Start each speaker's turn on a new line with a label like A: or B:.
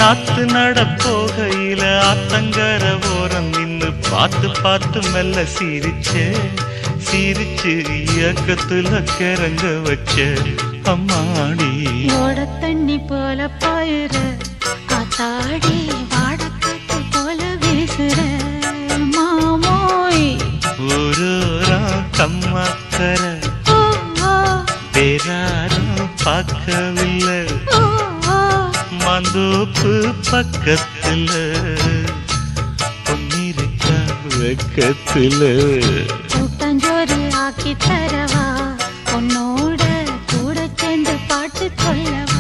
A: ஆத்து நடப்போகையில ஆத்தங்கர ஓரம் நின்னு பார்த்து பார்த்து மெல்ல சிரிச்சு இயக்கத்துல கிறங்க வச்ச அம்மாடி.
B: ஓட தண்ணி போல பாயுற காத்தாடி வாடக்கட்டு போல வீசுற மாமோய்.
A: ஊரூரா கம்மாக்கர வேறாரும் பார்க்கவில்லை மந்தோப்பு பக்கத்துல பொன்னிருக்கா வெக்கத்துல.
B: கூட்டஞ்சோறு ஆக்கி தரவா உன்னோட கூட சேர்ந்து பாட்டு சொல்லவா.